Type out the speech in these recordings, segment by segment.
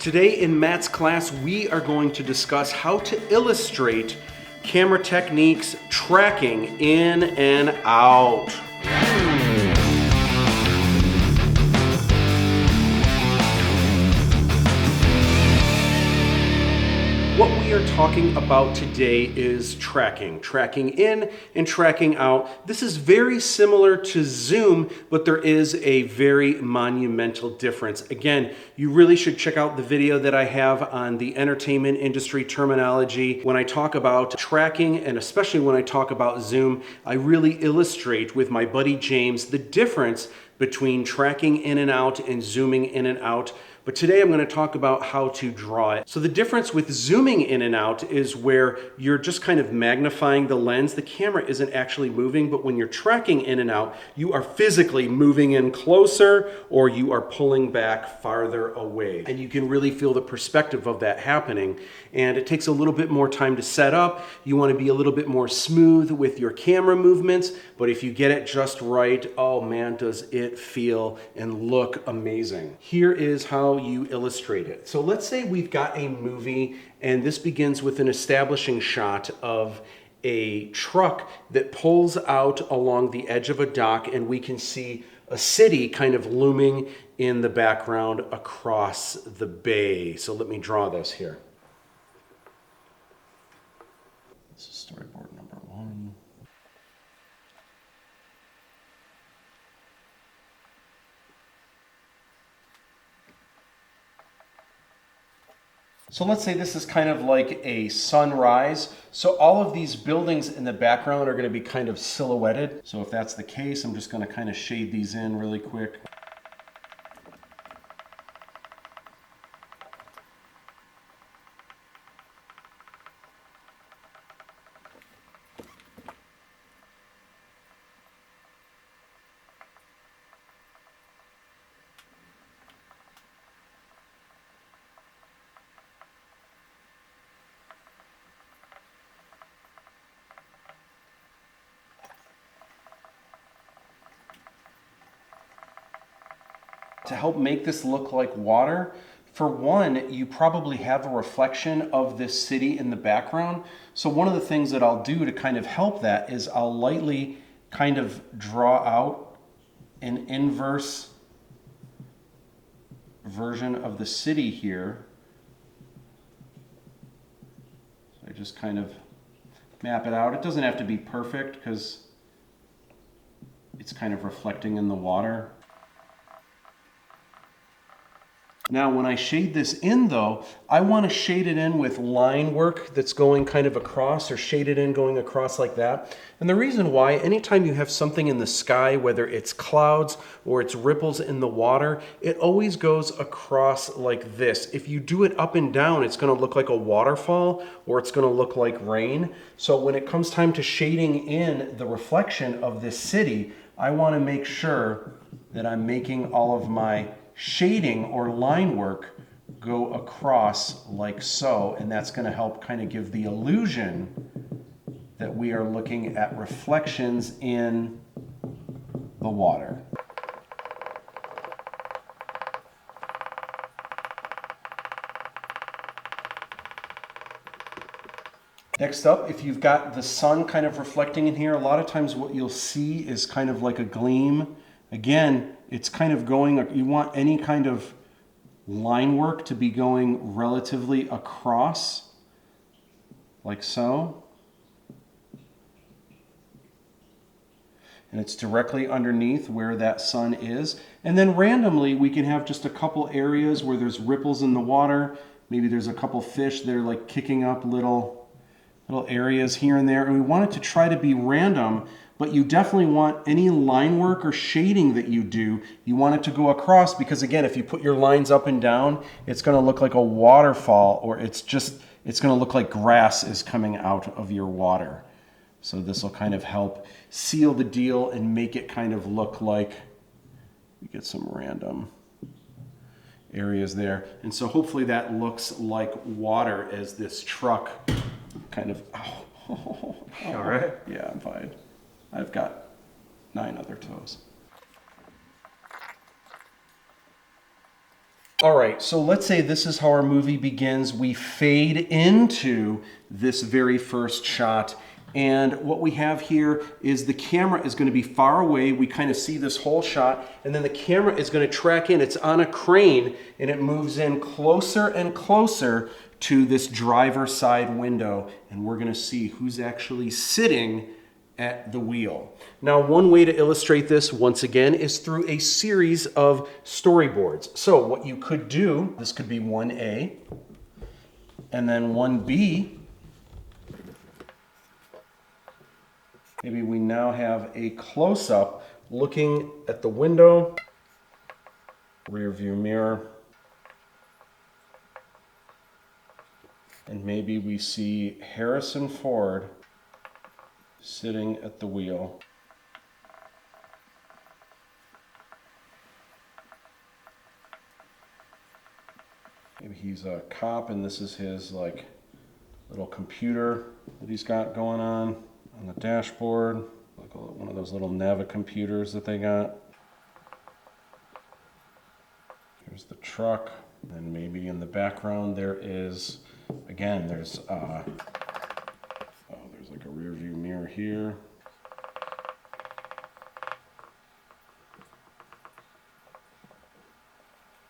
Today in Matt's class, we are going to discuss how to illustrate camera techniques, tracking in and out. What we are talking about today is tracking in and tracking out. This is very similar to Zoom, but there is a very monumental difference. Again, you really should check out the video that I have on the entertainment industry terminology. When I talk about tracking, and especially when I talk about Zoom, I really illustrate with my buddy James the difference between tracking in and out and zooming in and out. But today I'm going to talk about how to draw it. So the difference with zooming in and out is where you're just kind of magnifying the lens. The camera isn't actually moving, but when you're tracking in and out, you are physically moving in closer or you are pulling back farther away. And you can really feel the perspective of that happening. And it takes a little bit more time to set up. You want to be a little bit more smooth with your camera movements, but if you get it just right, oh man, does it feel and look amazing. Here is how you illustrate it. So let's say we've got a movie and this begins with an establishing shot of a truck that pulls out along the edge of a dock, and we can see a city kind of looming in the background across the bay. So let me draw this here. This is storyboard number 1. So let's say this is kind of like a sunrise. So all of these buildings in the background are going to be kind of silhouetted. So if that's the case, I'm just going to kind of shade these in really quick. To help make this look like water, for one, you probably have a reflection of this city in the background. So one of the things that I'll do to kind of help that is I'll lightly kind of draw out an inverse version of the city here. So I just kind of map it out. It doesn't have to be perfect because it's kind of reflecting in the water. Now, when I shade this in though, I want to shade it in with line work that's going kind of across, or shade it in going across like that. And the reason why, anytime you have something in the sky, whether it's clouds or it's ripples in the water, it always goes across like this. If you do it up and down, it's going to look like a waterfall or it's going to look like rain. So when it comes time to shading in the reflection of this city, I want to make sure that I'm making all of my shading or line work go across like so, and that's going to help kind of give the illusion that we are looking at reflections in the water. Next up, if you've got the sun kind of reflecting in here, a lot of times what you'll see is kind of like a gleam. Again, it's kind of going, you want any kind of line work to be going relatively across, like so. And it's directly underneath where that sun is. And then randomly, we can have just a couple areas where there's ripples in the water. Maybe there's a couple fish that are like kicking up little areas here and there. And we want it to try to be random, but you definitely want any line work or shading that you do, you want it to go across, because again, if you put your lines up and down, it's going to look like a waterfall, or it's going to look like grass is coming out of your water. So this will kind of help seal the deal and make it kind of look like we get some random areas there. And so hopefully that looks like water as this truck kind of, all right? Yeah, I'm fine. I've got 9 other toes. All right, so let's say this is how our movie begins. We fade into this very first shot. And what we have here is the camera is going to be far away. We kind of see this whole shot, and then the camera is going to track in. It's on a crane, and it moves in closer and closer to this driver's side window. And we're going to see who's actually sitting at the wheel. Now, one way to illustrate this, once again, is through a series of storyboards. So what you could do, this could be 1A, and then 1B. Maybe we now have a close-up looking at the window, rear view mirror, and maybe we see Harrison Ford sitting at the wheel. Maybe he's a cop and this is his like little computer that he's got going on the dashboard, like one of those little Nava computers that they got. Here's the truck, and maybe in the background there is, again, there's like a rear view mirror here.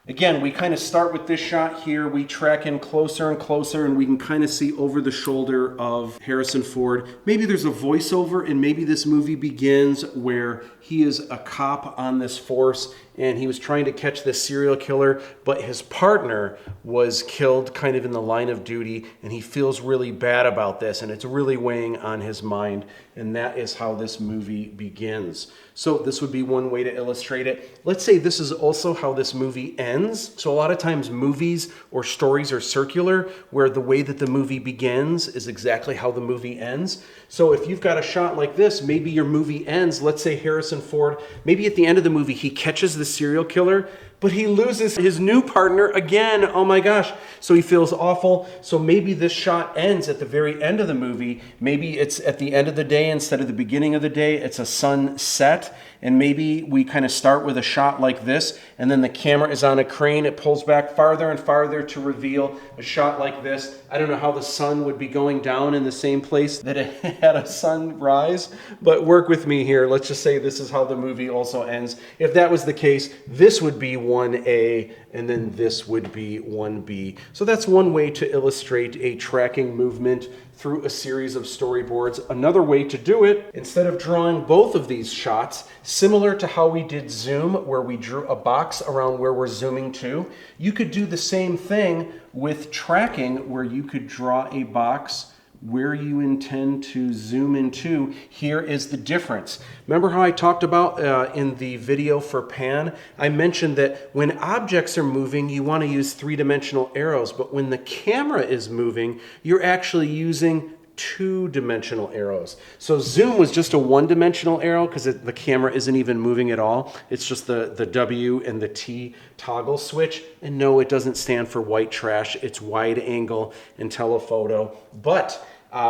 Again, we kind of start with this shot here. We track in closer and closer, and we can kind of see over the shoulder of Harrison Ford. Maybe there's a voiceover, and maybe this movie begins where he is a cop on this force, and he was trying to catch this serial killer, but his partner was killed kind of in the line of duty, and he feels really bad about this, and it's really weighing on his mind, and that is how this movie begins. So this would be one way to illustrate it. Let's say this is also how this movie ends. So a lot of times movies or stories are circular, where the way that the movie begins is exactly how the movie ends. So if you've got a shot like this, maybe your movie ends, let's say Harrison Ford, maybe at the end of the movie he catches the serial killer, but he loses his new partner again. Oh my gosh. So he feels awful. So maybe this shot ends at the very end of the movie. Maybe it's at the end of the day instead of the beginning of the day. It's a sunset. And maybe we kind of start with a shot like this, and then the camera is on a crane. It pulls back farther and farther to reveal a shot like this. I don't know how the sun would be going down in the same place that it had a sunrise, but work with me here. Let's just say this is how the movie also ends. If that was the case, this would be 1A, and then this would be 1B. So that's one way to illustrate a tracking movement through a series of storyboards. Another way to do it, instead of drawing both of these shots, similar to how we did zoom, where we drew a box around where we're zooming to, you could do the same thing with tracking, where you could draw a box where you intend to zoom into. Here is the difference. Remember how I talked about in the video for pan? I mentioned that when objects are moving, you want to use three-dimensional arrows, but when the camera is moving, you're actually using two-dimensional arrows. So zoom was just a one-dimensional arrow because the camera isn't even moving at all. It's just the W and the T toggle switch. And no, it doesn't stand for white trash. It's wide angle and telephoto. But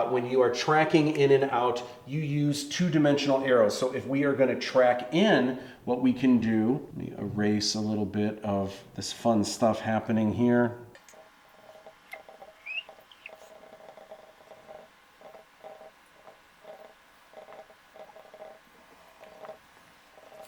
when you are tracking in and out, you use two-dimensional arrows. So if we are going to track in, what we can do, let me erase a little bit of this fun stuff happening here.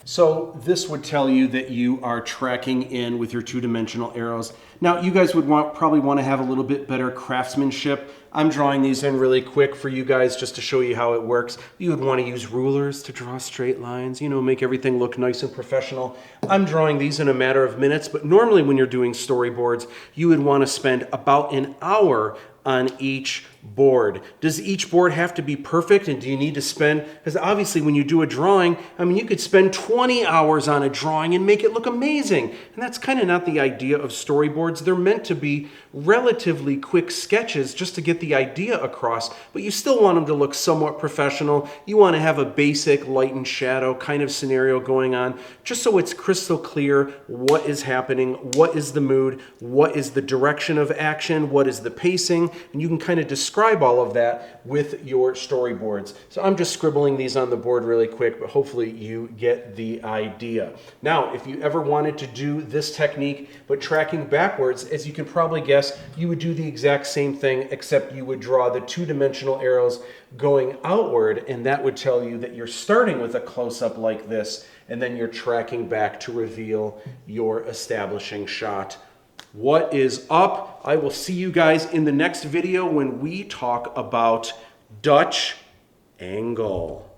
So this would tell you that you are tracking in with your two-dimensional arrows. Now you guys would probably want to have a little bit better craftsmanship. I'm drawing these in really quick for you guys just to show you how it works. You would want to use rulers to draw straight lines, you know, make everything look nice and professional. I'm drawing these in a matter of minutes, but normally when you're doing storyboards, you would want to spend about an hour on each board. Does each board have to be perfect, and do you need to spend, because obviously when you do a drawing, I mean, you could spend 20 hours on a drawing and make it look amazing, and that's kind of not the idea of storyboards. They're meant to be relatively quick sketches just to get get the idea across, but you still want them to look somewhat professional. You want to have a basic light and shadow kind of scenario going on, just so it's crystal clear what is happening, what is the mood, what is the direction of action, what is the pacing, and you can kind of describe all of that with your storyboards. So I'm just scribbling these on the board really quick, but hopefully you get the idea. Now, if you ever wanted to do this technique, but tracking backwards, as you can probably guess, you would do the exact same thing, except you would draw the two-dimensional arrows going outward, and that would tell you that you're starting with a close-up like this, and then you're tracking back to reveal your establishing shot. What is up? I will see you guys in the next video when we talk about Dutch angle.